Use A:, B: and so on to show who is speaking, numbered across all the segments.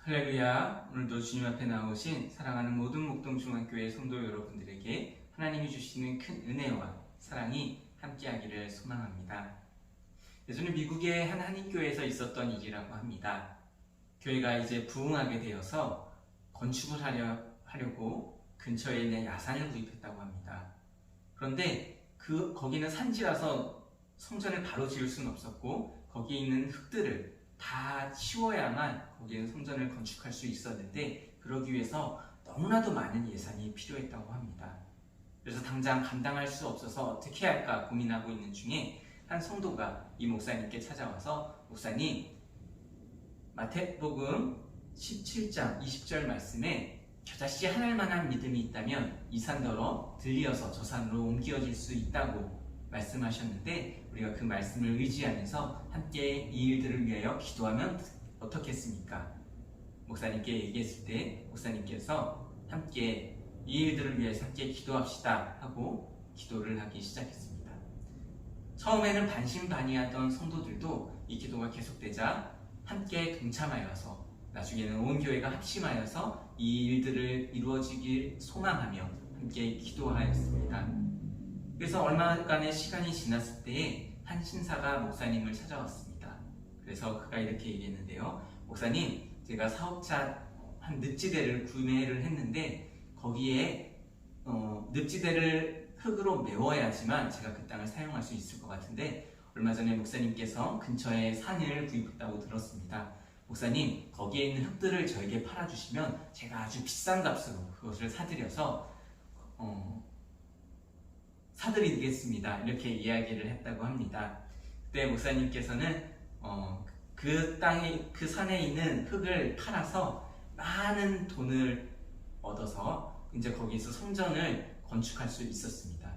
A: 할렐루야. 오늘도 주님 앞에 나오신 사랑하는 모든 목동중앙교회 성도 여러분들에게 하나님이 주시는 큰 은혜와 사랑이 함께하기를 소망합니다. 예전에 미국의 한 한인교회에서 있었던 일이라고 합니다. 교회가 이제 부흥하게 되어서 건축을 하려고 근처에 있는 야산을 구입했다고 합니다. 그런데 거기는 산지라서 성전을 바로 지을 수는 없었고 거기에 있는 흙들을 다 치워야만 거기에는 성전을 건축할 수 있었는데 그러기 위해서 너무나도 많은 예산이 필요했다고 합니다. 그래서 당장 감당할 수 없어서 어떻게 할까 고민하고 있는 중에 한 성도가 이 목사님께 찾아와서 목사님, 마태복음 17장 20절 말씀에 겨자씨 하늘만한 믿음이 있다면 이 산더러 들리어서 저 산으로 옮겨질 수 있다고 말씀하셨는데 우리가 그 말씀을 의지하면서 함께 이 일들을 위하여 기도하면 어떻겠습니까? 목사님께 얘기했을 때 목사님께서 함께 이 일들을 위해서 함께 기도합시다 하고 기도를 하기 시작했습니다. 처음에는 반신반의하던 성도들도 이 기도가 계속되자 함께 동참하여서 나중에는 온 교회가 합심하여서 이 일들을 이루어지길 소망하며 함께 기도하였습니다. 그래서 얼마간의 시간이 지났을 때에 한 신사가 목사님을 찾아왔습니다. 그래서 그가 이렇게 얘기했는데요. 목사님, 제가 사업자 한 늪지대를 구매를 했는데 거기에 늪지대를 흙으로 메워야지만 제가 그 땅을 사용할 수 있을 것 같은데 얼마 전에 목사님께서 근처에 산을 구입했다고 들었습니다. 목사님, 거기에 있는 흙들을 저에게 팔아주시면 제가 아주 비싼 값으로 그것을 사드려서 사드리겠습니다. 이렇게 이야기를 했다고 합니다. 그때 목사님께서는 그 산에 있는 흙을 팔아서 많은 돈을 얻어서 이제 거기서 성전을 건축할 수 있었습니다.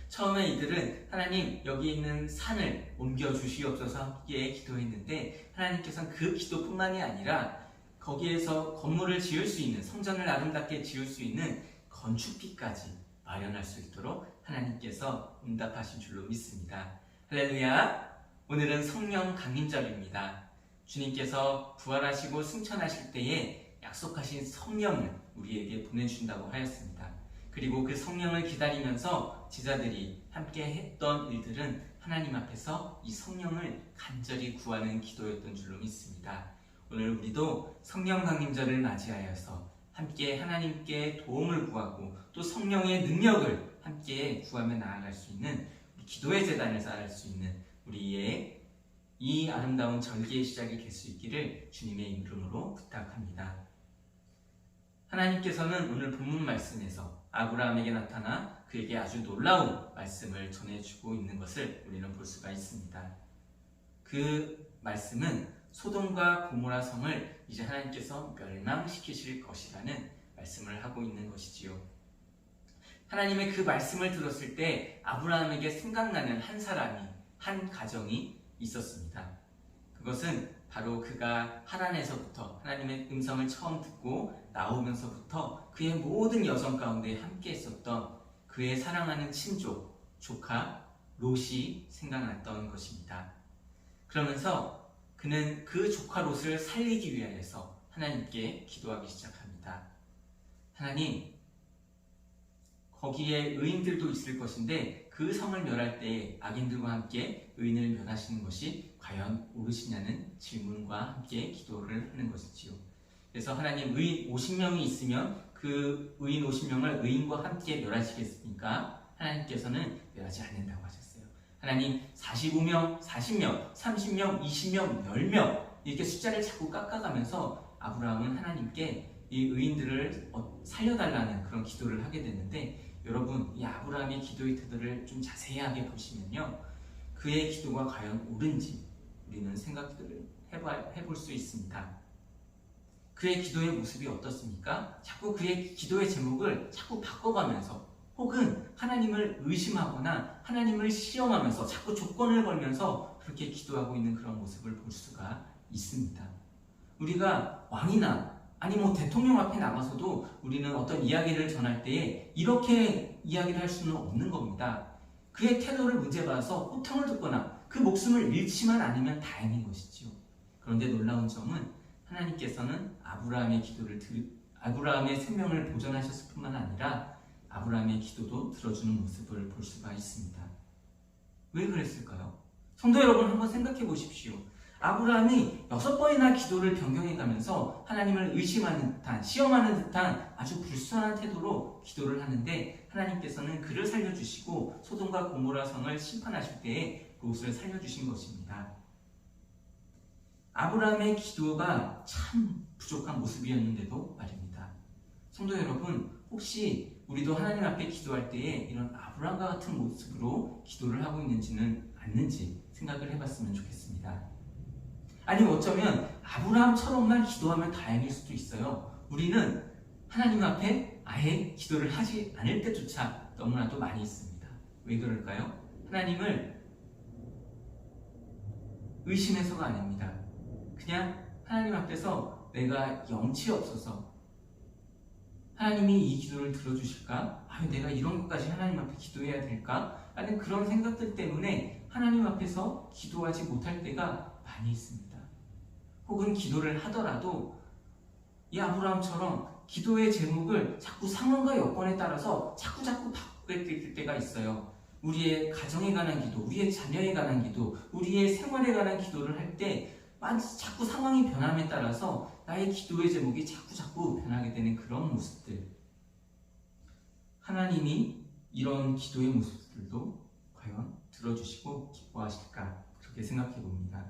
A: 처음에 이들은 하나님 여기 있는 산을 옮겨 주시옵소서 함께 기도했는데 하나님께서는 그 기도뿐만이 아니라 거기에서 건물을 지을 수 있는 성전을 아름답게 지을 수 있는 건축비까지 마련할 수 있도록 하나님께서 응답하신 줄로 믿습니다. 할렐루야. 오늘은 성령 강림절입니다. 주님께서 부활하시고 승천하실 때에 약속하신 성령을 우리에게 보내준다고 하였습니다. 그리고 그 성령을 기다리면서 제자들이 함께 했던 일들은 하나님 앞에서 이 성령을 간절히 구하는 기도였던 줄로 믿습니다. 오늘 우리도 성령 강림절을 맞이하여서 함께 하나님께 도움을 구하고 또 성령의 능력을 함께 구하며 나아갈 수 있는 기도의 제단을 쌓을 수 있는 우리의 이 아름다운 절기의 시작이 될 수 있기를 주님의 이름으로 부탁합니다. 하나님께서는 오늘 본문 말씀에서 아브라함에게 나타나 그에게 아주 놀라운 말씀을 전해주고 있는 것을 우리는 볼 수가 있습니다. 그 말씀은 소돔과 고모라 성을 이제 하나님께서 멸망시키실 것이라는 말씀을 하고 있는 것이지요. 하나님의 그 말씀을 들었을 때 아브라함에게 생각나는 한 사람이, 한 가정이 있었습니다. 그것은 바로 그가 하란에서부터 하나님의 음성을 처음 듣고 나오면서부터 그의 모든 여정 가운데 함께 있었던 그의 사랑하는 친족, 조카 롯이 생각났던 것입니다. 그러면서 그는 그 조카 롯을 살리기 위하여서 하나님께 기도하기 시작합니다. 하나님, 거기에 의인들도 있을 것인데 그 성을 멸할 때에 악인들과 함께 의인을 멸하시는 것이 과연 옳으시냐는 질문과 함께 기도를 하는 것이지요. 그래서 하나님, 의인 50명이 있으면 그 의인 50명을 의인과 함께 멸하시겠습니까? 하나님께서는 멸하지 않는다고 하셨어요. 하나님, 45명, 40명, 30명, 20명, 10명 이렇게 숫자를 자꾸 깎아가면서 아브라함은 하나님께 이 의인들을 살려달라는 그런 기도를 하게 됐는데 여러분, 이 아브라함의 기도의 태도를 좀 자세하게 보시면요, 그의 기도가 과연 옳은지 우리는 생각들을 해볼 수 있습니다. 그의 기도의 모습이 어떻습니까? 자꾸 그의 기도의 제목을 자꾸 바꿔가면서 혹은 하나님을 의심하거나 하나님을 시험하면서 자꾸 조건을 걸면서 그렇게 기도하고 있는 그런 모습을 볼 수가 있습니다. 우리가 왕이나 아니 대통령 앞에 나가서도 우리는 어떤 이야기를 전할 때에 이렇게 이야기를 할 수는 없는 겁니다. 그의 태도를 문제봐서 호통을 듣거나 그 목숨을 잃지만 않으면 다행인 것이지요. 그런데 놀라운 점은 하나님께서는 아브라함의 생명을 보존하셨을 뿐만 아니라 아브라함의 기도도 들어주는 모습을 볼 수가 있습니다. 왜 그랬을까요? 성도 여러분, 한번 생각해 보십시오. 아브라함이 6번이나 기도를 변경해 가면서 하나님을 의심하는 듯한, 시험하는 듯한 아주 불순한 태도로 기도를 하는데, 하나님께서는 그를 살려주시고 소돔과 고모라 성을 심판하실 때에 롯을 살려주신 것입니다. 아브라함의 기도가 참 부족한 모습이었는데도 말입니다. 성도 여러분, 혹시 우리도 하나님 앞에 기도할 때에 이런 아브라함과 같은 모습으로 기도를 하고 있는지는 않는지 생각을 해봤으면 좋겠습니다. 아니면 어쩌면 아브라함처럼만 기도하면 다행일 수도 있어요. 우리는 하나님 앞에 아예 기도를 하지 않을 때조차 너무나도 많이 있습니다. 왜 그럴까요? 하나님을 의심해서가 아닙니다. 그냥 하나님 앞에서 내가 염치 없어서 하나님이 이 기도를 들어주실까? 내가 이런 것까지 하나님 앞에 기도해야 될까? 라는 그런 생각들 때문에 하나님 앞에서 기도하지 못할 때가 많이 있습니다. 혹은 기도를 하더라도 이 아브라함처럼 기도의 제목을 자꾸 상황과 여건에 따라서 자꾸 바꾸게 때가 있어요. 우리의 가정에 관한 기도, 우리의 자녀에 관한 기도, 우리의 생활에 관한 기도를 할 때 자꾸 상황이 변함에 따라서 나의 기도의 제목이 자꾸 변하게 되는 그런 모습들. 하나님이 이런 기도의 모습들도 과연 들어주시고 기뻐하실까? 그렇게 생각해 봅니다.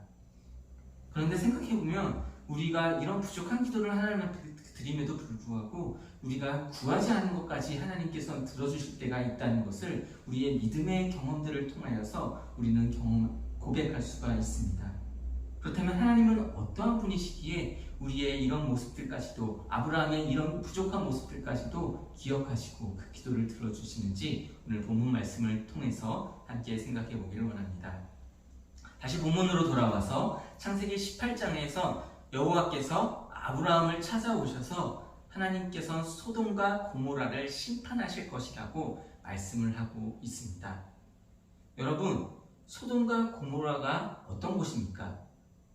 A: 그런데 생각해 보면 우리가 이런 부족한 기도를 하나님 앞에 드림에도 불구하고 우리가 구하지 않은 것까지 하나님께서 들어주실 때가 있다는 것을 우리의 믿음의 경험들을 통하여서 우리는 고백할 수가 있습니다. 그렇다면 하나님은 어떠한 분이시기에 우리의 이런 모습들까지도, 아브라함의 이런 부족한 모습들까지도 기억하시고 그 기도를 들어주시는지 오늘 본문 말씀을 통해서 함께 생각해 보기를 원합니다. 다시 본문으로 돌아와서 창세기 18장에서 여호와께서 아브라함을 찾아오셔서 하나님께서 소돔과 고모라를 심판하실 것이라고 말씀을 하고 있습니다. 여러분, 소돔과 고모라가 어떤 곳입니까?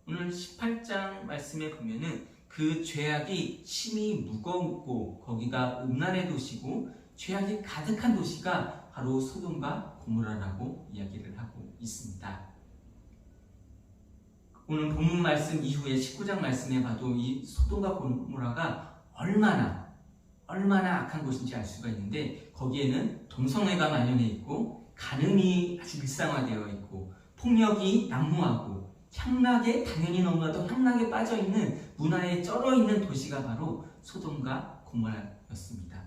A: 오늘 18장 말씀에 보면은 그 죄악이 심히 무겁고 거기가 음란의 도시고 죄악이 가득한 도시가 바로 소돔과 고모라라고 이야기를 하고 있습니다. 오늘 본문 말씀 이후에 19장 말씀에 봐도 이 소돔과 고모라가 얼마나 악한 곳인지 알 수가 있는데, 거기에는 동성애가 만연해 있고 간음이 아주 일상화되어 있고 폭력이 난무하고 당연히 너무나도 향락에 빠져있는 문화에 쩔어있는 도시가 바로 소돔과 고모라였습니다.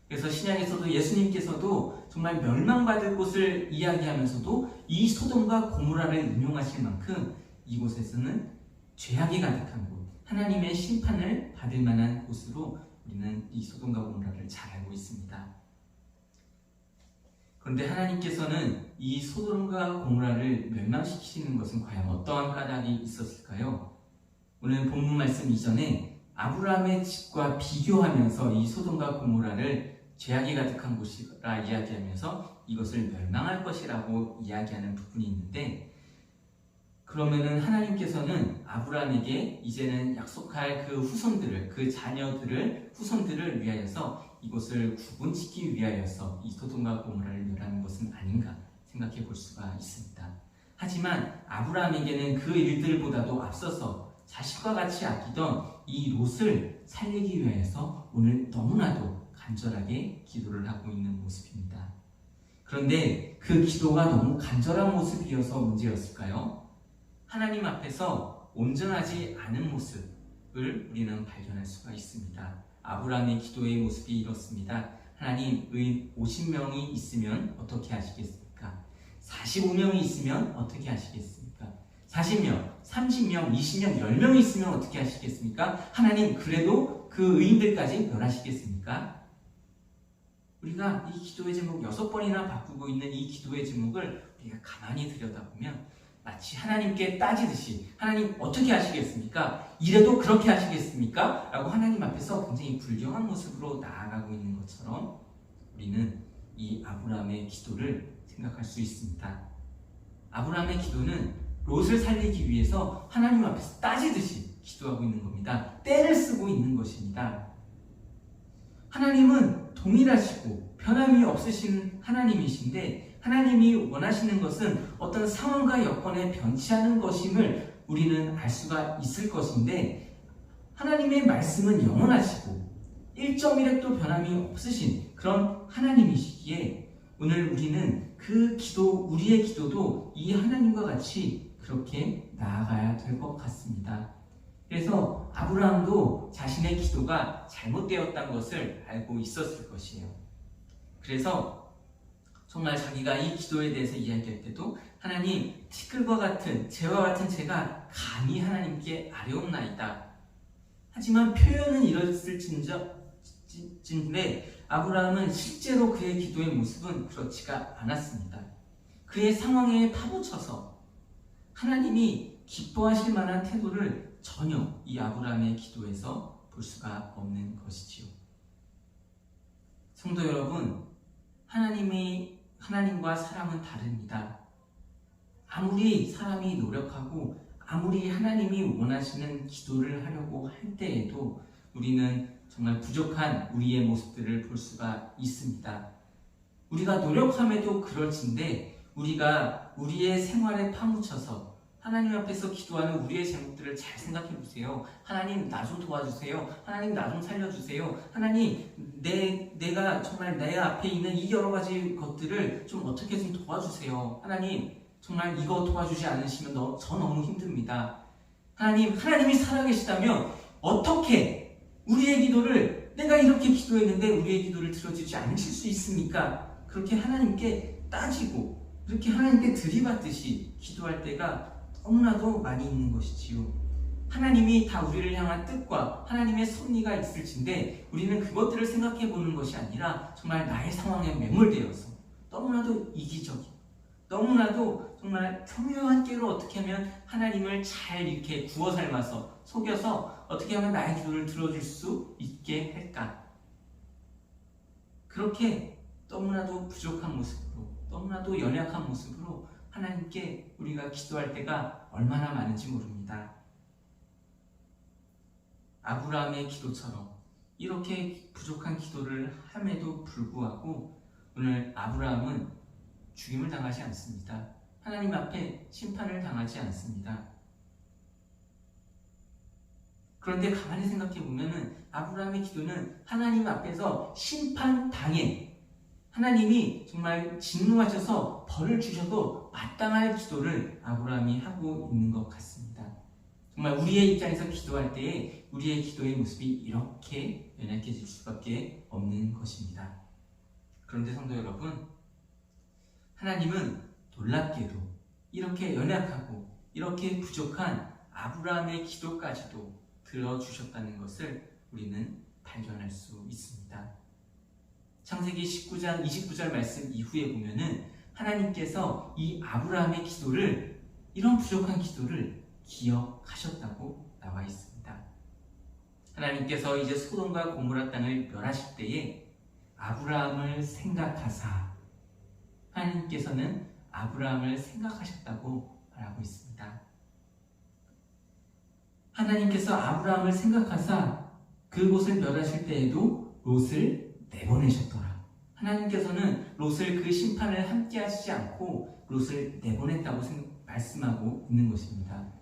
A: 그래서 신약에서도 예수님께서도 정말 멸망받을 곳을 이야기하면서도 이 소돔과 고모라를 인용하실 만큼 이곳에서는 죄악이 가득한 곳, 하나님의 심판을 받을 만한 곳으로 우리는 이 소돔과 고모라를 잘 알고 있습니다. 그런데 하나님께서는 이 소돔과 고모라를 멸망시키시는 것은 과연 어떠한 까닭이 있었을까요? 오늘 본문 말씀 이전에 아브라함의 집과 비교하면서 이 소돔과 고모라를 죄악이 가득한 곳이라 이야기하면서 이것을 멸망할 것이라고 이야기하는 부분이 있는데, 그러면은 하나님께서는 아브라함에게 이제는 약속할 그 후손들을, 그 후손들을 위하여서 이곳을 구분짓기 위하여서 이 소돔과 고모라를 멸하는 것은 아닌가 생각해 볼 수가 있습니다. 하지만 아브라함에게는 그 일들보다도 앞서서 자식과 같이 아끼던 이 롯을 살리기 위해서 오늘 너무나도 간절하게 기도를 하고 있는 모습입니다. 그런데 그 기도가 너무 간절한 모습이어서 문제였을까요? 하나님 앞에서 온전하지 않은 모습을 우리는 발견할 수가 있습니다. 아브라함의 기도의 모습이 이렇습니다. 하나님, 의인 50명이 있으면 어떻게 하시겠습니까? 45명이 있으면 어떻게 하시겠습니까? 40명, 30명, 20명, 10명이 있으면 어떻게 하시겠습니까? 하나님, 그래도 그 의인들까지 멸하시겠습니까? 우리가 이 기도의 제목 6번이나 바꾸고 있는 이 기도의 제목을 우리가 가만히 들여다보면 마치 하나님께 따지듯이, 하나님 어떻게 하시겠습니까? 이래도 그렇게 하시겠습니까? 라고 하나님 앞에서 굉장히 불경한 모습으로 나아가고 있는 것처럼 우리는 이 아브라함의 기도를 생각할 수 있습니다. 아브라함의 기도는 롯을 살리기 위해서 하나님 앞에서 따지듯이 기도하고 있는 겁니다. 때를 쓰고 있는 것입니다. 하나님은 동일하시고 변함이 없으신 하나님이신데 하나님이 원하시는 것은 어떤 상황과 여건에 변치 않은 것임을 우리는 알 수가 있을 것인데 하나님의 말씀은 영원하시고 1.1획도 변함이 없으신 그런 하나님이시기에 오늘 우리는 그 기도, 우리의 기도도 이 하나님과 같이 그렇게 나아가야 될 것 같습니다. 그래서 아브라함도 자신의 기도가 잘못되었다는 것을 알고 있었을 것이에요. 그래서 정말 자기가 이 기도에 대해서 이야기할 때도 하나님, 티끌과 같은 재와 같은 제가 감히 하나님께 아뢰옵나이다. 하지만 표현은 이랬을진데 아브라함은 실제로 그의 기도의 모습은 그렇지가 않았습니다. 그의 상황에 파묻혀서 하나님이 기뻐하실 만한 태도를 전혀 이 아브라함의 기도에서 볼 수가 없는 것이지요. 성도 여러분, 하나님과 사람은 다릅니다. 아무리 사람이 노력하고 아무리 하나님이 원하시는 기도를 하려고 할 때에도 우리는 정말 부족한 우리의 모습들을 볼 수가 있습니다. 우리가 노력함에도 그럴진데 우리가 우리의 생활에 파묻혀서 하나님 앞에서 기도하는 우리의 제목들을 잘 생각해 보세요. 하나님, 나 좀 도와주세요. 하나님, 나 좀 살려주세요. 하나님, 내가 정말 내 앞에 있는 이 여러 가지 것들을 좀 어떻게 좀 도와주세요. 하나님, 정말 이거 도와주지 않으시면 저 너무 힘듭니다. 하나님이 살아계시다면 어떻게 우리의 기도를 내가 이렇게 기도했는데 우리의 기도를 들어주지 않으실 수 있습니까? 그렇게 하나님께 따지고 그렇게 하나님께 들이받듯이 기도할 때가 너무나도 많이 있는 것이지요. 하나님이 다 우리를 향한 뜻과 하나님의 섭리가 있을진데 우리는 그것들을 생각해 보는 것이 아니라 정말 나의 상황에 매몰되어서 너무나도 이기적이고 너무나도 정말 교묘한 깨로 어떻게 하면 하나님을 잘 이렇게 구워 삶아서 속여서 어떻게 하면 나의 기도를 들어줄 수 있게 할까? 그렇게 너무나도 부족한 모습으로 너무나도 연약한 모습으로 하나님께 우리가 기도할 때가 얼마나 많은지 모릅니다. 아브라함의 기도처럼 이렇게 부족한 기도를 함에도 불구하고 오늘 아브라함은 죽임을 당하지 않습니다. 하나님 앞에 심판을 당하지 않습니다. 그런데 가만히 생각해 보면은 아브라함의 기도는 하나님 앞에서 심판당해 하나님이 정말 진노하셔서 벌을 주셔도 마땅할 기도를 아브라함이 하고 있는 것 같습니다. 정말 우리의 입장에서 기도할 때에 우리의 기도의 모습이 이렇게 연약해질 수밖에 없는 것입니다. 그런데 성도 여러분, 하나님은 놀랍게도 이렇게 연약하고 이렇게 부족한 아브라함의 기도까지도 들어주셨다는 것을 우리는 발견할 수 있습니다. 창세기 19장 29절 말씀 이후에 보면은 하나님께서 이 아브라함의 기도를, 이런 부족한 기도를 기억하셨다고 나와 있습니다. 하나님께서 이제 소돔과 고모라 땅을 멸하실 때에 아브라함을 생각하사, 하나님께서는 아브라함을 생각하셨다고 말하고 있습니다. 하나님께서 아브라함을 생각하사 그곳을 멸하실 때에도 롯을 내보내셨더라. 하나님께서는 롯을 그 심판을 함께 하시지 않고 롯을 내보냈다고 말씀하고 있는 것입니다.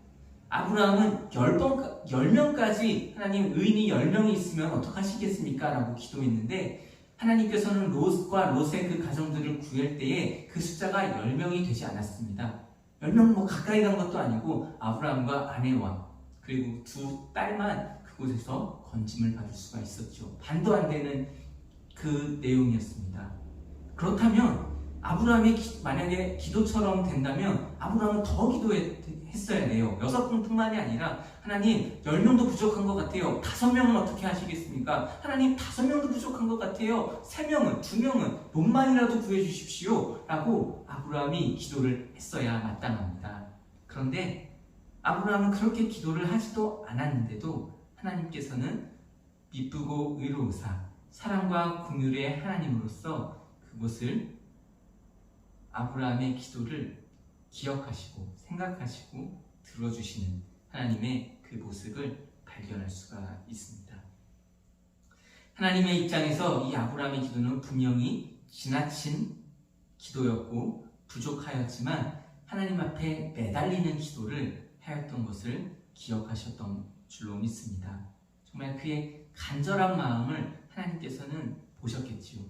A: 아브라함은 10명까지 하나님, 의인이 10명이 있으면 어떡하시겠습니까? 라고 기도했는데 하나님께서는 롯과 롯의 그 가정들을 구할 때에 그 숫자가 10명이 되지 않았습니다. 10명 가까이 간 것도 아니고 아브라함과 아내와 그리고 두 딸만 그곳에서 건짐을 받을 수가 있었죠. 반도 안 되는 그 내용이었습니다. 그렇다면 아브라함이 만약에 기도처럼 된다면 아브라함은 더 기도했어야 돼요. 6분뿐만이 아니라 하나님 10명도 부족한 것 같아요. 5명은 어떻게 하시겠습니까? 하나님 5명도 부족한 것 같아요. 3명은, 2명은 롯만이라도 구해주십시오 라고 아브라함이 기도를 했어야 마땅합니다. 그런데 아브라함은 그렇게 기도를 하지도 않았는데도 하나님께서는 미쁘고 의로우사 사랑과 긍휼의 하나님으로서 그곳을 아브라함의 기도를 기억하시고 생각하시고 들어주시는 하나님의 그 모습을 발견할 수가 있습니다. 하나님의 입장에서 이 아브라함의 기도는 분명히 지나친 기도였고 부족하였지만 하나님 앞에 매달리는 기도를 하였던 것을 기억하셨던 줄로 믿습니다. 정말 그의 간절한 마음을 하나님께서는 보셨겠지요.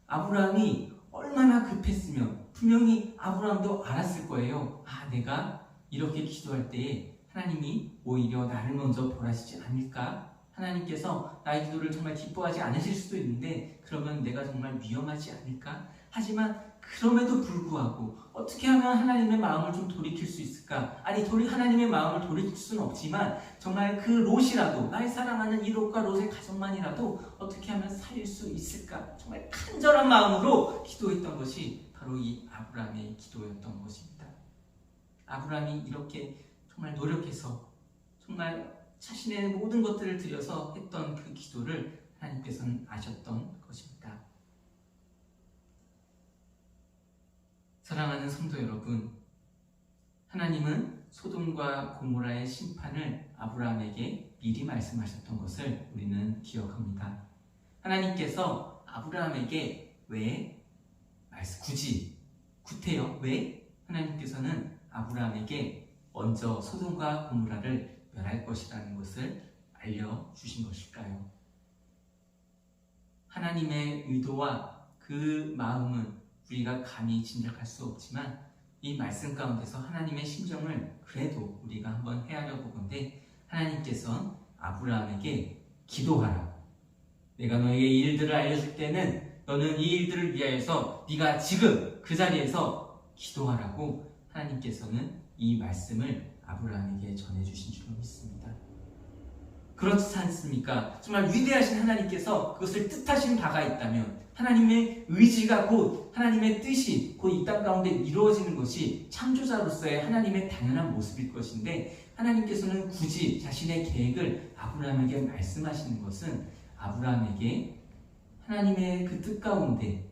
A: 아브라함이 얼마나 급했으면 분명히 아브라함도 알았을 거예요. 내가 이렇게 기도할 때에 하나님이 오히려 나를 먼저 벌하시지 않을까? 하나님께서 나의 기도를 정말 기뻐하지 않으실 수도 있는데 그러면 내가 정말 위험하지 않을까? 하지만 그럼에도 불구하고 어떻게 하면 하나님의 마음을 좀 돌이킬 수 있을까? 하나님의 마음을 돌이킬 수는 없지만 정말 그 롯이라도, 나의 사랑하는 이 롯과 롯의 가족만이라도 어떻게 하면 살릴 수 있을까? 정말 간절한 마음으로 기도했던 것이 바로 이 아브라함의 기도였던 것입니다. 아브라함이 이렇게 정말 노력해서 정말 자신의 모든 것들을 들여서 했던 그 기도를 하나님께서는 아셨던 것입니다. 사랑하는 성도 여러분, 하나님은 소돔과 고모라의 심판을 아브라함에게 미리 말씀하셨던 것을 우리는 기억합니다. 하나님께서 아브라함에게 왜 구태여 왜 하나님께서는 아브라함에게 먼저 소돔과 고모라를 멸할 것이라는 것을 알려주신 것일까요? 하나님의 의도와 그 마음은 우리가 감히 짐작할 수 없지만 이 말씀 가운데서 하나님의 심정을 그래도 우리가 한번 헤아려 보건대 하나님께서는 아브라함에게 기도하라. 내가 너에게 이 일들을 알려줄 때는 너는 이 일들을 위하여서 네가 지금 그 자리에서 기도하라고 하나님께서는 이 말씀을 아브라함에게 전해주신 줄로 믿습니다. 그렇지 않습니까? 정말 위대하신 하나님께서 그것을 뜻하신 바가 있다면 하나님의 의지가 곧 하나님의 뜻이 곧 이 땅 가운데 이루어지는 것이 창조자로서의 하나님의 당연한 모습일 것인데 하나님께서는 굳이 자신의 계획을 아브라함에게 말씀하시는 것은 아브라함에게 하나님의 그 뜻 가운데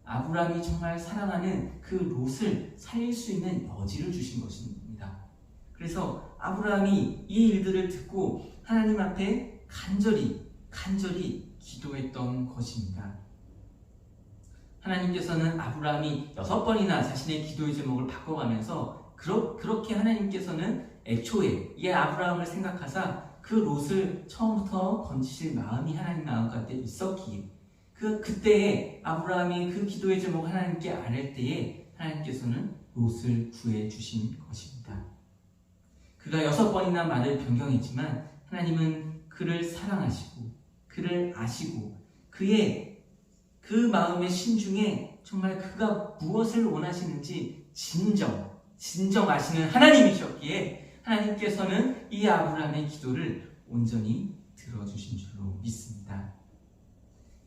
A: 아브라함이 정말 사랑하는 그 롯을 살릴 수 있는 여지를 주신 것입니다. 그래서 아브라함이 이 일들을 듣고 하나님 앞에 간절히 기도했던 것입니다. 하나님께서는 아브라함이 6번이나 자신의 기도의 제목을 바꿔가면서 그렇게 하나님께서는 애초에 이 아브라함을 생각하사 그 롯을 처음부터 건지실 마음이 하나님 마음 가운데 있었기에 그때에 아브라함이 그 기도의 제목을 하나님께 아뢰 때에 하나님께서는 롯을 구해 주신 것입니다. 그가 6번이나 말을 변경했지만 하나님은 그를 사랑하시고 그를 아시고 그의 그 마음의 심중에 정말 그가 무엇을 원하시는지 진정 아시는 하나님이셨기에 하나님께서는 이 아브라함의 기도를 온전히 들어주신 줄로 믿습니다.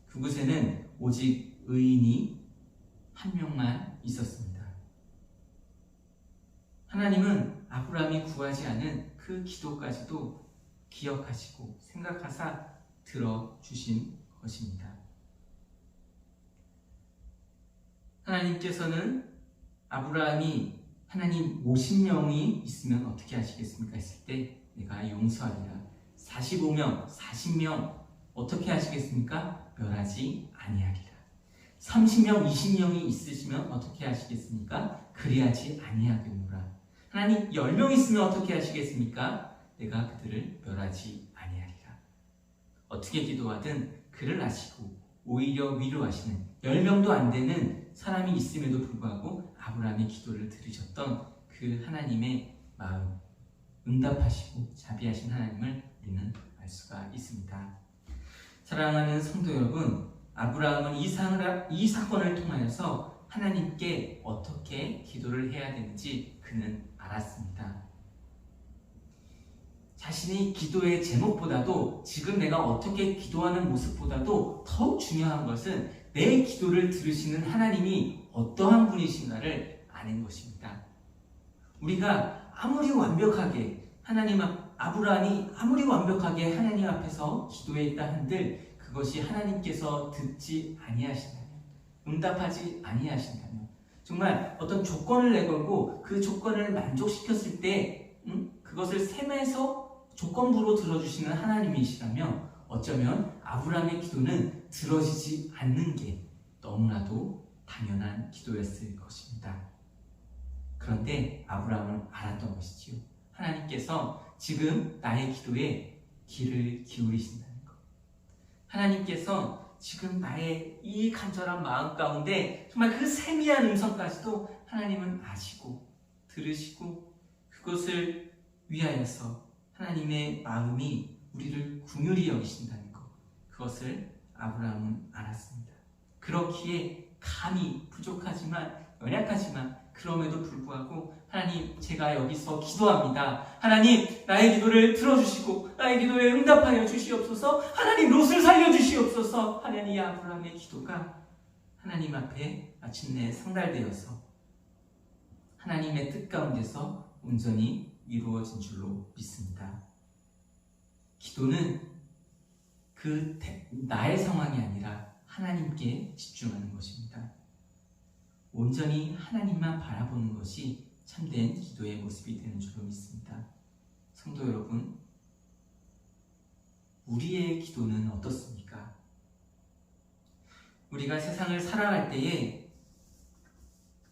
A: 그곳에는 오직 의인이 한 명만 있었습니다. 하나님은 아브라함이 구하지 않은 그 기도까지도 기억하시고 생각하사 들어주신 것입니다. 하나님께서는 아브라함이 하나님 50명이 있으면 어떻게 하시겠습니까? 했을 때 내가 용서하리라. 45명, 40명 어떻게 하시겠습니까? 멸하지 아니하리라. 30명, 20명이 있으시면 어떻게 하시겠습니까? 그리하지 아니하겠노라. 하나님 10명 있으면 어떻게 하시겠습니까? 내가 그들을 멸하지 아니하리라. 어떻게 기도하든 그를 아시고 오히려 위로하시는 10명도 안 되는 사람이 있음에도 불구하고 아브라함의 기도를 들으셨던 그 하나님의 마음, 응답하시고 자비하신 하나님을 우리는 알 수가 있습니다. 사랑하는 성도 여러분, 아브라함은 이 사건을 통하여서 하나님께 어떻게 기도를 해야 되는지 그는 알았습니다. 자신의 기도의 제목보다도 지금 내가 어떻게 기도하는 모습보다도 더욱 중요한 것은 내 기도를 들으시는 하나님이 어떠한 분이신가를 아는 것입니다. 우리가 아무리 완벽하게 아브라함이 아무리 완벽하게 하나님 앞에서 기도했다 한들 그것이 하나님께서 듣지 아니하신다면, 응답하지 아니하신다면, 정말 어떤 조건을 내걸고 그 조건을 만족시켰을 때 그것을 셈에서 조건부로 들어주시는 하나님이시라면 어쩌면 아브라함의 기도는 들어지지 않는 게 너무나도 당연한 기도였을 것입니다. 그런데 아브라함은 알았던 것이지요. 하나님께서 지금 나의 기도에 귀를 기울이신다는 것. 하나님께서 지금 나의 이 간절한 마음 가운데 정말 그 세미한 음성까지도 하나님은 아시고 들으시고 그것을 위하여서 하나님의 마음이 우리를 긍휼히 여기신다는 것. 그것을 아브라함은 알았습니다. 그렇기에 감히 부족하지만 연약하지만 그럼에도 불구하고 하나님 제가 여기서 기도합니다. 하나님 나의 기도를 들어주시고 나의 기도에 응답하여 주시옵소서. 하나님 롯을 살려주시옵소서. 하나님 이 아브라함의 기도가 하나님 앞에 마침내 상달되어서 하나님의 뜻 가운데서 온전히 이루어진 줄로 믿습니다. 기도는 나의 상황이 아니라 하나님께 집중하는 것입니다. 온전히 하나님만 바라보는 것이 참된 기도의 모습이 되는 줄로 믿습니다. 성도 여러분, 우리의 기도는 어떻습니까? 우리가 세상을 살아갈 때에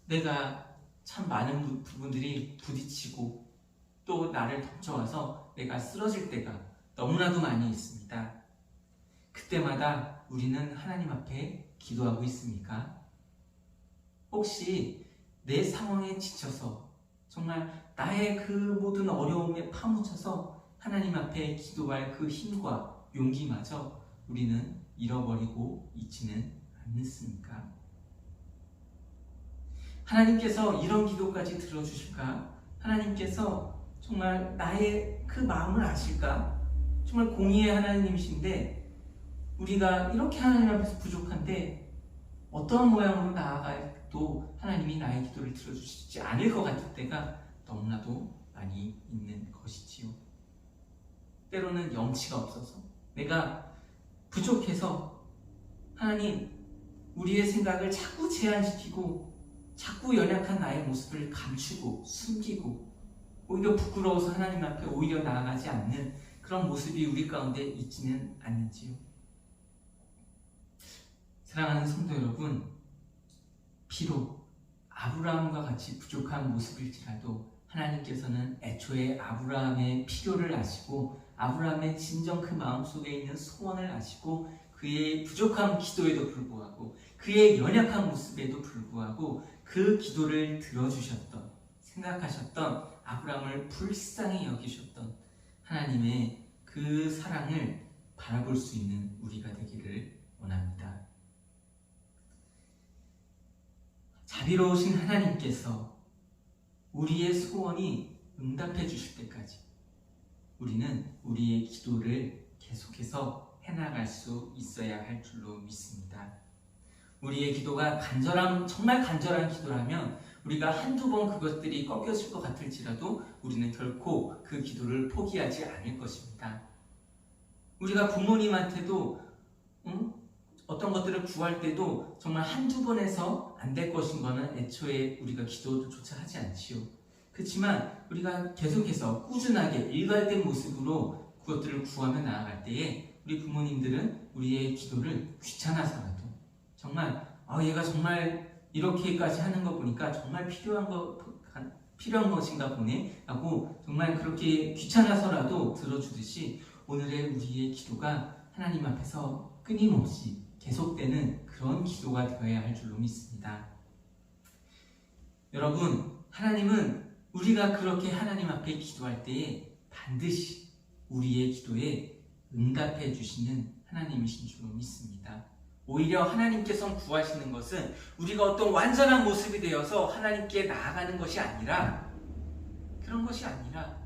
A: 내가 참 많은 부분들이 부딪히고 또 나를 덮쳐와서 내가 쓰러질 때가 너무나도 많이 있습니다. 그때마다 우리는 하나님 앞에 기도하고 있습니까? 혹시 내 상황에 지쳐서 정말 나의 그 모든 어려움에 파묻혀서 하나님 앞에 기도할 그 힘과 용기마저 우리는 잃어버리고 있지는 않습니까? 하나님께서 이런 기도까지 들어주실까? 하나님께서 정말 나의 그 마음을 아실까? 정말 공의의 하나님이신데 우리가 이렇게 하나님 앞에서 부족한데 어떤 모양으로 나아가도 하나님이 나의 기도를 들어주시지 않을 것 같을 때가 너무나도 많이 있는 것이지요. 때로는 염치가 없어서 내가 부족해서 하나님 우리의 생각을 자꾸 제한시키고 자꾸 연약한 나의 모습을 감추고 숨기고 오히려 부끄러워서 하나님 앞에 오히려 나아가지 않는 그런 모습이 우리 가운데 있지는 않는지요. 사랑하는 성도 여러분, 비록 아브라함과 같이 부족한 모습일지라도 하나님께서는 애초에 아브라함의 필요를 아시고 아브라함의 진정 그 마음속에 있는 소원을 아시고 그의 부족한 기도에도 불구하고 그의 연약한 모습에도 불구하고 그 기도를 들어주셨던 생각하셨던 아브라함을 불쌍히 여기셨던 하나님의 그 사랑을 바라볼 수 있는 우리가 되기를 원합니다. 자비로우신 하나님께서 우리의 소원이 응답해 주실 때까지 우리는 우리의 기도를 계속해서 해나갈 수 있어야 할 줄로 믿습니다. 우리의 기도가 정말 간절한 기도라면 우리가 한두 번 그것들이 꺾여질 것 같을지라도 우리는 결코 그 기도를 포기하지 않을 것입니다. 우리가 부모님한테도 어떤 것들을 구할 때도 정말 한두 번 해서 안 될 것인 거는 애초에 우리가 기도조차 하지 않지요. 그렇지만 우리가 계속해서 꾸준하게 일관된 모습으로 그것들을 구하며 나아갈 때에 우리 부모님들은 우리의 기도를 귀찮아서라도 정말 얘가 정말 이렇게까지 하는 거 보니까 정말 필요한 것인가 보네 하고 정말 그렇게 귀찮아서라도 들어주듯이 오늘의 우리의 기도가 하나님 앞에서 끊임없이 계속되는 그런 기도가 되어야 할 줄로 믿습니다. 여러분, 하나님은 우리가 그렇게 하나님 앞에 기도할 때에 반드시 우리의 기도에 응답해 주시는 하나님이신 줄로 믿습니다. 오히려 하나님께서 구하시는 것은 우리가 어떤 완전한 모습이 되어서 하나님께 나아가는 것이 아니라 그런 것이 아니라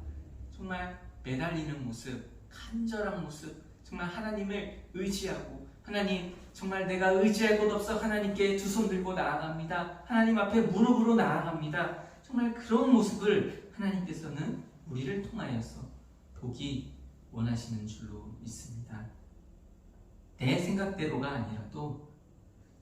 A: 정말 매달리는 모습, 간절한 모습, 정말 하나님을 의지하고 하나님 정말 내가 의지할 곳 없어 하나님께 두 손 들고 나아갑니다. 하나님 앞에 무릎으로 나아갑니다. 정말 그런 모습을 하나님께서는 우리를 통하여서 보기 원하시는 줄로 믿습니다. 내 생각대로가 아니라도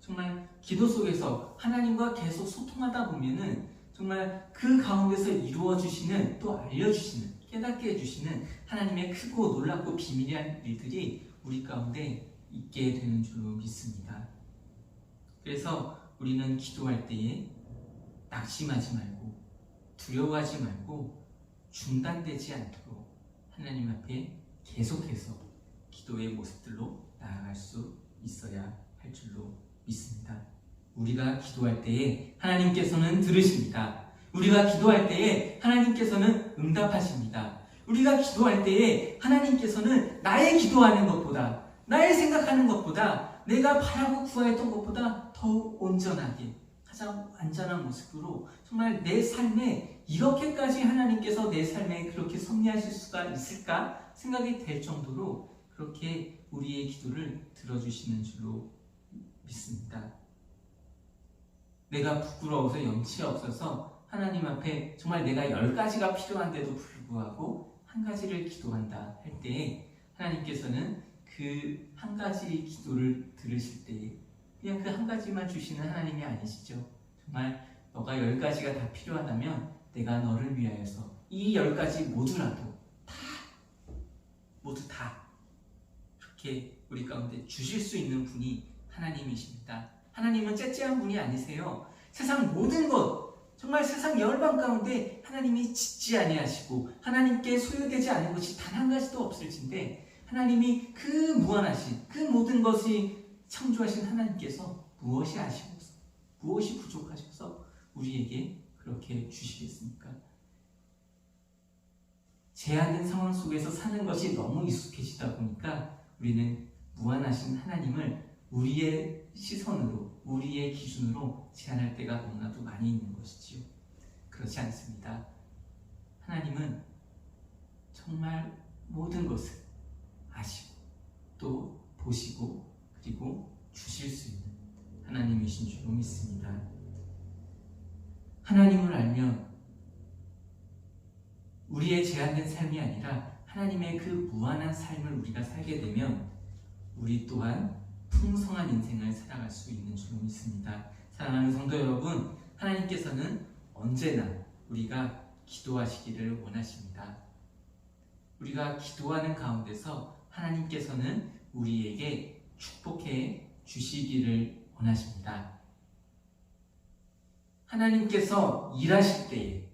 A: 정말 기도 속에서 하나님과 계속 소통하다 보면은 정말 그 가운데서 이루어 주시는, 또 알려주시는, 깨닫게 해주시는 하나님의 크고 놀랍고 비밀한 일들이 우리 가운데 있게 되는 줄로 믿습니다. 그래서 우리는 기도할 때에 낙심하지 말고 두려워하지 말고 중단되지 않도록 하나님 앞에 계속해서 기도의 모습들로 나아갈 수 있어야 할 줄로 믿습니다. 우리가 기도할 때에 하나님께서는 들으십니다. 우리가 기도할 때에 하나님께서는 응답하십니다. 우리가 기도할 때에 하나님께서는 나의 기도하는 것보다, 나의 생각하는 것보다, 내가 바라고 구하였던 것보다 더욱 온전하게, 가장 완전한 모습으로 정말 내 삶에 이렇게까지 하나님께서 내 삶에 그렇게 섭리하실 수가 있을까 생각이 될 정도로 그렇게 우리의 기도를 들어주시는 줄로 믿습니다. 내가 부끄러워서 염치가 없어서 하나님 앞에 정말 내가 10가지가 필요한데도 불구하고 한 가지를 기도한다 할 때에 하나님께서는 그 한 가지 기도를 들으실 때에 그냥 그 한 가지만 주시는 하나님이 아니시죠. 정말 너가 10가지가 다 필요하다면 내가 너를 위하여서 이 10가지 모두라도 모두 다 그렇게 우리 가운데 주실 수 있는 분이 하나님이십니다. 하나님은 째째한 분이 아니세요. 세상 모든 것, 정말 세상 열방 가운데 하나님이 짓지 아니하시고 하나님께 소유되지 않은 것이 단 한 가지도 없을진데 하나님이 그 무한하신 그 모든 것이 창조하신 하나님께서 무엇이 아쉬워서, 무엇이 부족하셔서 우리에게 그렇게 주시겠습니까? 제한된 상황 속에서 사는 것이 너무 익숙해지다 보니까 우리는 무한하신 하나님을 우리의 시선으로, 우리의 기준으로 제한할 때가 너무나도 많이 있는 것이지요. 그렇지 않습니다. 하나님은 정말 모든 것을 아시고 또 보시고 그리고 주실 수 있는 하나님이신 줄로 믿습니다. 하나님을 알면 우리의 제한된 삶이 아니라 하나님의 그 무한한 삶을 우리가 살게 되면 우리 또한 풍성한 인생을 살아갈 수 있는 줄로 믿습니다. 사랑하는 성도 여러분, 하나님께서는 언제나 우리가 기도하시기를 원하십니다. 우리가 기도하는 가운데서 하나님께서는 우리에게 축복해 주시기를 원하십니다. 하나님께서 일하실 때에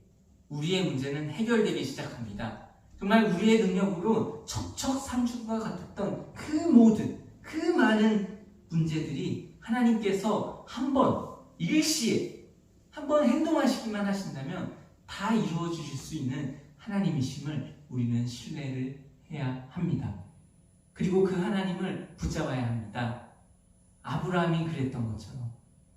A: 우리의 문제는 해결되기 시작합니다. 정말 우리의 능력으로 척척삼중과 같았던 그 모든, 그 많은 문제들이 하나님께서 한번 일시에 한번 행동하시기만 하신다면 다 이루어 주실 수 있는 하나님이심을 우리는 신뢰를 해야 합니다. 그리고 그 하나님을 붙잡아야 합니다. 아브라함이 그랬던 것처럼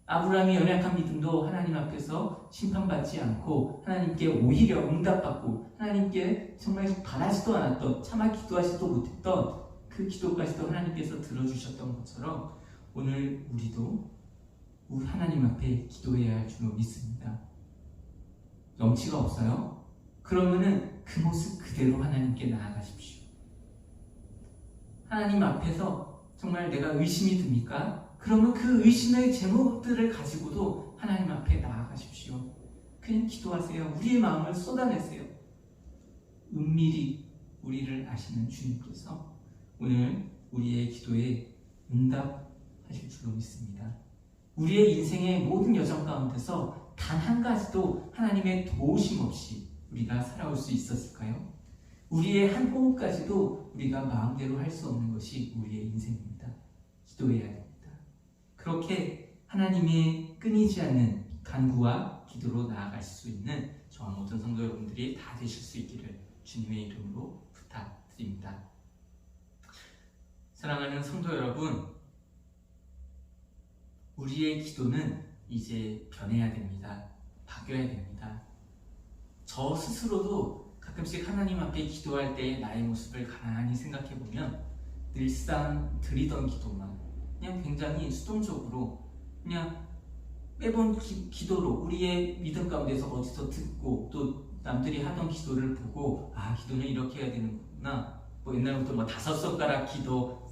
A: 아브라함이 연약한 믿음도 하나님 앞에서 심판받지 않고 하나님께 오히려 응답받고 하나님께 정말 바라지도 않았던, 차마 기도하지도 못했던 그 기도까지도 하나님께서 들어주셨던 것처럼 오늘 우리도 우리 하나님 앞에 기도해야 할 줄로 믿습니다. 염치가 없어요? 그러면은 그 모습 그대로 하나님께 나아가십시오. 하나님 앞에서 정말 내가 의심이 듭니까? 그러면 그 의심의 제목들을 가지고도 하나님 앞에 나아가십시오. 그냥 기도하세요. 우리의 마음을 쏟아내세요. 은밀히 우리를 아시는 주님께서 오늘 우리의 기도에 응답하실 줄로 믿습니다. 우리의 인생의 모든 여정 가운데서 단 한 가지도 하나님의 도우심 없이 우리가 살아올 수 있었을까요? 우리의 한 호흡까지도 우리가 마음대로 할 수 없는 것이 우리의 인생입니다. 기도해야 됩니다. 그렇게 하나님의 끊이지 않는 간구와 기도로 나아갈 수 있는 저와 모든 성도 여러분들이 다 되실 수 있기를 주님의 이름으로 부탁드립니다. 사랑하는 성도 여러분, 우리의 기도는 이제 변해야 됩니다. 바뀌어야 됩니다. 저 스스로도 가끔씩 하나님 앞에 기도할 때 나의 모습을 가만히 생각해 보면 늘상 드리던 기도만 그냥 굉장히 수동적으로 그냥 매번 기도로 우리의 믿음 가운데서 어디서 듣고 또 남들이 하던 기도를 보고 아, 기도는 이렇게 해야 되는구나. 뭐 옛날부터 5 손가락 기도,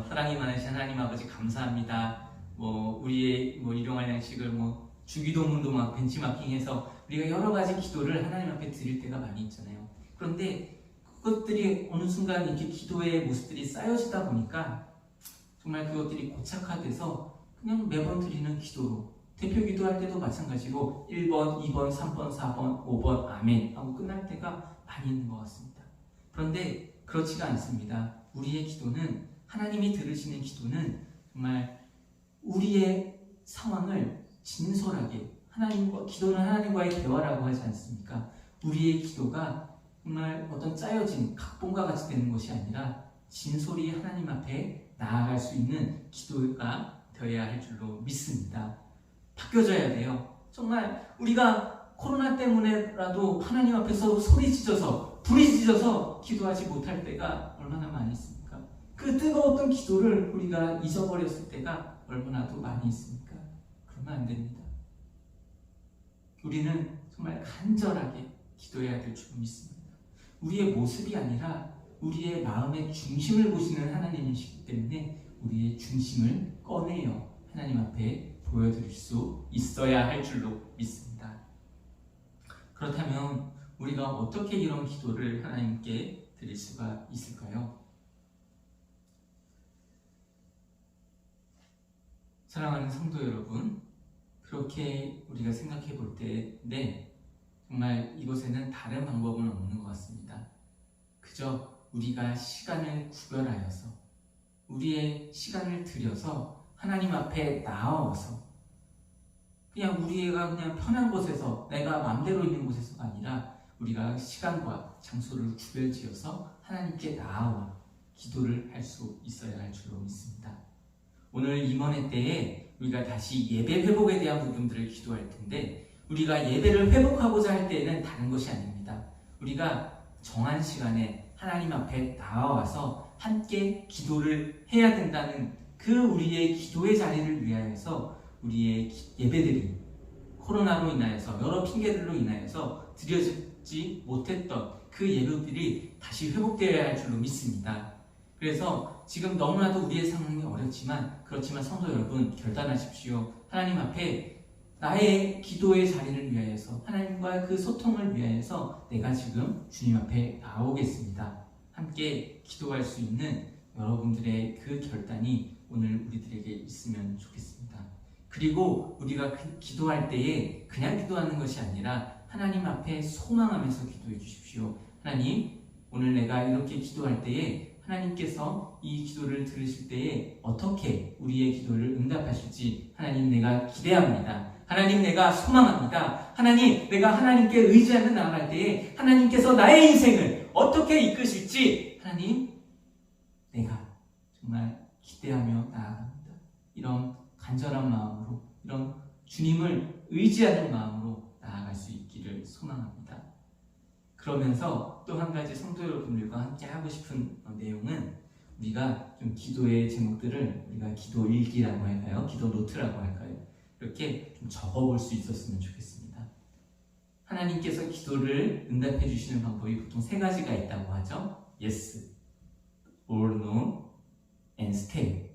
A: 사랑이 많으신 하나님 아버지 감사합니다. 우리의 일용할 양식을 주기도문도 막 벤치마킹해서 우리가 여러 가지 기도를 하나님 앞에 드릴 때가 많이 있잖아요. 그런데 그것들이 어느 순간 이렇게 기도의 모습들이 쌓여지다 보니까 정말 그것들이 고착화돼서 그냥 매번 드리는 기도로, 대표 기도할 때도 마찬가지로 1번, 2번, 3번, 4번, 5번 아멘 하고 끝날 때가 많이 있는 것 같습니다. 그런데 그렇지가 않습니다. 우리의 기도는, 하나님이 들으시는 기도는 정말 우리의 상황을 진솔하게, 기도는 하나님과의 대화라고 하지 않습니까? 우리의 기도가 정말 어떤 짜여진 각본과 같이 되는 것이 아니라 진솔히 하나님 앞에 나아갈 수 있는 기도가 되어야 할 줄로 믿습니다. 바뀌어져야 돼요. 정말 우리가 코로나 때문에라도 하나님 앞에서 소리지져서 부르짖어서 기도하지 못할 때가 얼마나 많이 있습니까? 그 뜨거웠던 기도를 우리가 잊어버렸을 때가 얼마나 더 많이 있습니까? 그러면 안 됩니다. 우리는 정말 간절하게 기도해야 될 줄 믿습니다. 우리의 모습이 아니라 우리의 마음의 중심을 보시는 하나님이시기 때문에 우리의 중심을 꺼내어 하나님 앞에 보여드릴 수 있어야 할 줄로 믿습니다. 그렇다면 우리가 어떻게 이런 기도를 하나님께 드릴 수가 있을까요? 사랑하는 성도 여러분, 그렇게 우리가 생각해 볼 때, 정말 이곳에는 다른 방법은 없는 것 같습니다. 그저 우리가 시간을 구별하여서, 우리의 시간을 들여서 하나님 앞에 나아와서, 우리가 그냥 편한 곳에서, 내가 마음대로 있는 곳에서가 아니라 우리가 시간과 장소를 구별지어서 하나님께 나아와 기도를 할 수 있어야 할 줄로 믿습니다. 오늘 임원회 때에 우리가 다시 예배 회복에 대한 부분들을 기도할 텐데, 우리가 예배를 회복하고자 할 때에는 다른 것이 아닙니다. 우리가 정한 시간에 하나님 앞에 나아와서 함께 기도를 해야 된다는 그 우리의 기도의 자리를 위하여서 우리의 예배들이 코로나로 인하여서, 여러 핑계들로 인하여서 드려지지 못했던 그 예배들이 다시 회복되어야 할 줄로 믿습니다. 그래서 지금 너무나도 우리의 상황이 어렵지만, 그렇지만 성도 여러분, 결단하십시오. 하나님 앞에 나의 기도의 자리를 위하여서, 하나님과 그 소통을 위하여서 내가 지금 주님 앞에 나오겠습니다. 함께 기도할 수 있는 여러분들의 그 결단이 오늘 우리들에게 있으면 좋겠습니다. 그리고 우리가 기도할 때에 그냥 기도하는 것이 아니라 하나님 앞에 소망하면서 기도해 주십시오. 하나님, 오늘 내가 이렇게 기도할 때에 하나님께서 이 기도를 들으실 때에 어떻게 우리의 기도를 응답하실지 하나님, 내가 기대합니다. 하나님, 내가 소망합니다. 하나님, 내가 하나님께 의지하며 나아갈 때에 하나님께서 나의 인생을 어떻게 이끄실지 하나님, 내가 정말 기대하며 나아갑니다. 이런 간절한 마음으로, 이런 주님을 의지하는 마음으로 나아갈 수 있기를 소망합니다. 그러면서 또 한 가지 성도 여러분들과 함께 하고 싶은 내용은, 우리가 좀 기도의 제목들을 우리가 기도 일기라고 할까요? 기도 노트라고 할까요? 이렇게 좀 적어볼 수 있었으면 좋겠습니다. 하나님께서 기도를 응답해 주시는 방법이 보통 세 가지가 있다고 하죠. Yes, or no, and stay.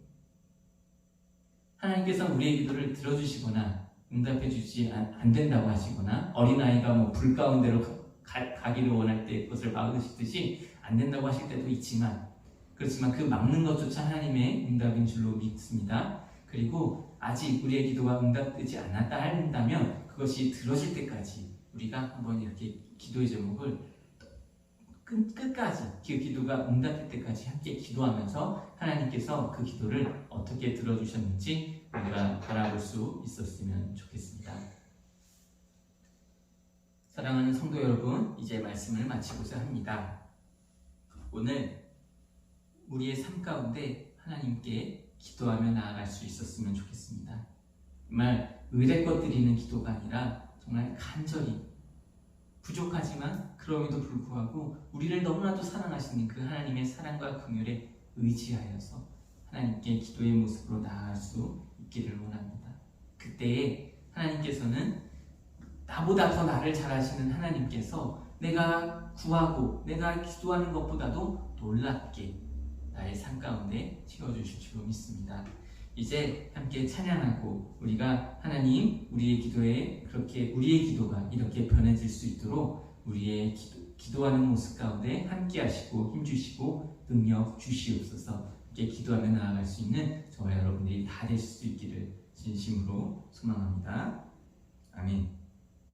A: 하나님께서 우리의 기도를 들어주시거나 응답해 주지 안 된다고 하시거나, 어린아이가 불 가운데로 가기를 원할 때 그것을 막으시듯이 안 된다고 하실 때도 있지만, 그렇지만 그 막는 것조차 하나님의 응답인 줄로 믿습니다. 그리고 아직 우리의 기도가 응답되지 않았다 한다면 그것이 들어질 때까지 우리가 한번 이렇게 기도의 제목을 끝까지, 그 기도가 응답될 때까지 함께 기도하면서 하나님께서 그 기도를 어떻게 들어주셨는지 우리가 바라볼 수 있었으면 좋겠습니다. 사랑하는 성도 여러분, 이제 말씀을 마치고자 합니다. 오늘 우리의 삶 가운데 하나님께 기도하며 나아갈 수 있었으면 좋겠습니다. 정말 의례껏 드리는 기도가 아니라 정말 간절히, 부족하지만 그럼에도 불구하고 우리를 너무나도 사랑하시는 그 하나님의 사랑과 긍휼에 의지하여서 하나님께 기도의 모습으로 나아갈 수 있기를 원합니다. 그때에 하나님께서는, 나보다 더 나를 잘 아시는 하나님께서 내가 구하고 내가 기도하는 것보다도 놀랍게 나의 삶 가운데 채워주실 줄로 믿습니다. 이제 함께 찬양하고 우리가 하나님 우리의 기도에 그렇게 우리의 기도가 이렇게 변해질 수 있도록 우리의 기도하는 모습 가운데 함께 하시고 힘주시고 능력 주시옵소서. 이렇게 기도하며 나아갈 수 있는 저와 여러분들이 다 될 수 있기를 진심으로 소망합니다. 아멘.